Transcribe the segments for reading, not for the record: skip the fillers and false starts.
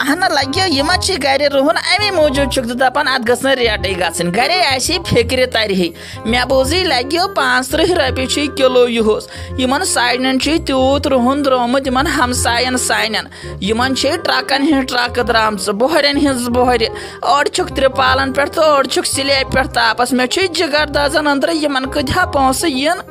ahna lagyo yima chi gare rohun ame mojo chuk dapan ad gasna rate gasin gare ashi fikri tarihi me bozi lagyo 500 rupi chi kilo yuhos yiman sainan chi tut rohun dromud yiman hamsayan sainan yiman chi trakan hin trak drams boharen hin bohare or chuk tripalan per to or chuk sile per tapas me chi jigar dazan andra yiman kudha pons yin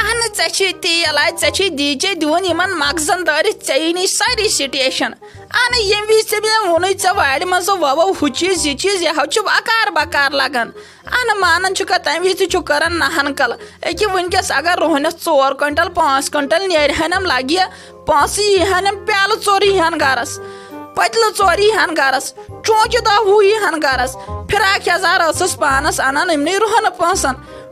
ahna chachi tiyala chachi dije duon iman magzan dari chaini sari situation ana yemvi sebe wonoi chawadi maso wawa huchi zichi ya hauchu bakar lagan ana manan chuka tamvi tu chukaran nahan kala eki wonke agar rohnas 4 quintal 5 quintal near hanam lagia 5 hanam pal chori han garas patlo chori han garas choje da hui han garas firak yazar asas panas ana nimni rohana pasan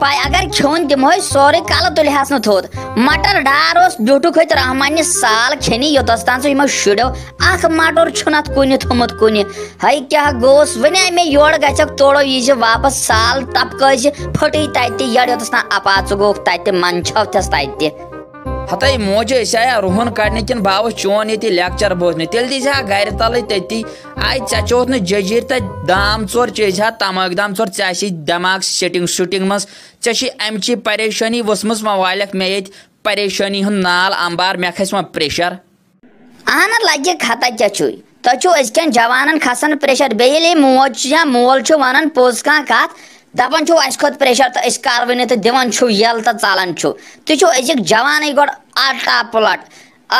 پائی اگر کھون دمو سورے کل تلہس نا تھوت مٹر ڈار اس بیوٹو کھت رحمانہ سال کھینی youths تان سو یمو شڑو اخ مٹر چھنت کن تھومت کن ہے کیا گوس ون مے یور گھک توڑو یہ واپس سال تپکز پھٹی تتہ یڑ یوتس نا اپا ثہ گوک تتہ من چھو تس تتہ ہتائی موجہ اس آیا روہن کڑنے کن باو چون یہ لیکچر بوزنے تیل دی ہا گھر تل تتی آئی ژوت نا ججیر تہ دام ژور چیز ہا تماک دام ژور ژے دماغ سٹنگ شوٹنگ مز ژے امچی پریشانی وسمس ما والک مے یت پریشانی ہند نال امبار مے کھس ما پریشر اہن لگہ خطا کیا چھو تہ ازکین جوانن کھسان پریشر بیلی موج یا مول چھ ونان پوز کان کت دپان چھو اس کھت پریشر تو اس کار ونی تو دِوان چھو یل تو ژالان چھو تہ چھو ازک جوانے گۄڈٕ اٹا پلٹ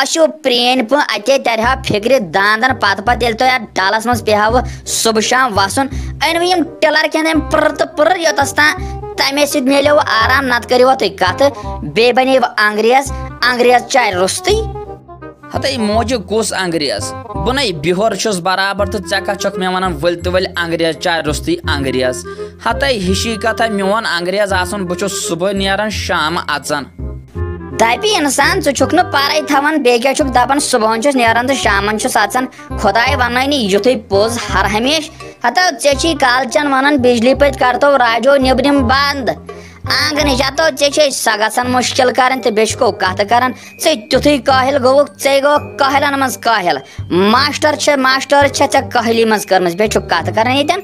اشو پرین پہ اتے ترہا فکر داندن پتہ یل تہ ڈالس مز پیہو صبح شام وسن انو یم ٹلر کھین پر تو پر یوتس تان تمے سۭتۍ میلیو آرام نت کٔرِو تُہۍ کتھ بیٚیہِ بنیو انگریز چاے روستٕے ہتائی موجہ کس انگریز بنے بہور چھس برابر تو ژے کتھ چھکھ مے ونان ول تو ول انگریز چاے روستی انگریز ہتائی ہشی کتھا میون انگریز آسن بہ چھس صبح نیران شام اژان دپی انسان ژٕ چھُکھ نہٕ پرے تھاوان بیٚیہِ کیاہ چھُکھ دپان صبحن چھُس نیران تہٕ شامن چھُس اژان خداے ونٲنی یُتھُے پوٚز ہر ہمیش ہتا ژےٚ چھی کالچن ونان بجلی پٔتۍ کرتو راجو نیبرِم بند آنگنٕچ ہتو ژےٚ چھے سۄ گژھان مُشکل کران تہٕ بیٚیہِ چھُکو کتھ کران ژےٚ تیُتھُے کٲہِل گوٚوُکھ ژےٚ گوٚو کٲہلن منٛز کٲہِل ماسٹر چھے ژےٚ کٲہلی منٛز کٔرمٕژ بیٚیہِ چھُکھ کتھ کران ییٚتٮ۪ن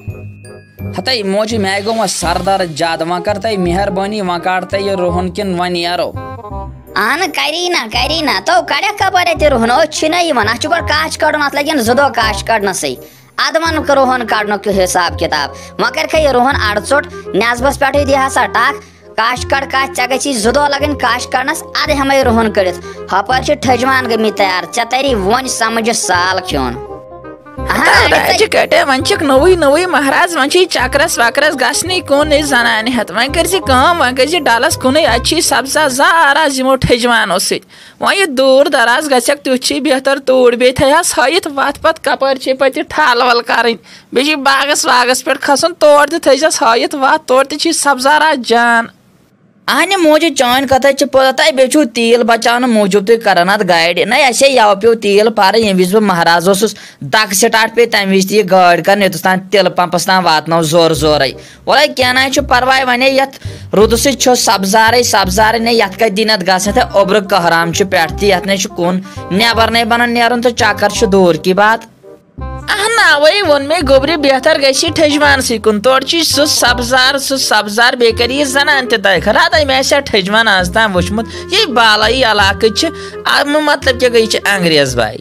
ہتائی موجہ مے گو وۄنۍ سردر زیادٕ وۄنۍ کر تہۍ مہربٲنی وۄنۍ کڑ تہۍ یہِ روہن کِن وۄنۍ نیرو اہن کری نا تو کڑک کپر اتہ روہن أتھۍ چھِنہ یِوان اتھ چھُ گۄڈٕ کاش کڑُن اتھ لگن 2 دۄہ کاش کڑنسٕے اد ون روہن کڑنُک حساب کتاب وۄنۍ کرکھے یہِ روہن اڑ ژوٚٹ نٮ۪صبس پٮ۪ٹھٕے دی ہسا ٹکھ کاش کڑ کاش ژےٚ گژھی 2 دۄہ لگن کاش کڑنس اد ہٮ۪مے روہن کٔڑِتھ ہپٲرۍ چھِ ٹھٔجوان گٔمٕتۍ تیار ژےٚ تری وۄنۍ سمجھ سال کھیوٚن کٹے ون چھک نوے مہراز ون چکرس وکرس گھنی کن زنانہ ہتھ ون کر ڈلس کن اتھی سبزا زاراز یمو ٹھجوانو ست وہ یہ دور دراز گھک تیتھ بہتر توڑ بی تھیس ہائت وت پت کپر پتہ ٹھل ول کریں بیس باغس واغس پہ کھسن تور تھس ہائت وت تور تھی سبزار جان اہن موجہ چان کتھا پتہ بیو تیل بچاؤ موجوب تھی کران ات گاڑی نا اسے یو پیو تیل پار یم وز بہ مہراز دک سٹارٹ پہ تمہ وز تہ گاڑی کر یوتس تان تیل پمپس تان واتنو زور زورے ولا کیا نا پرواے ونے یت رود سو سبزار نے یت کت دینت گھن تھے اوبر کہرام پہ یت نے کن نیبر نے بنان نیرن تو چکر دور کی بات اہن اوے وون مے گوبری بہتر گی ٹھجوان سی کن تور سہ سبزار بی کر یہ زنان تہ طے خرا مے ٹھجوان آز تام وچمت یہ بالائی علاقہ مطلب کیا گئی انگریز بائی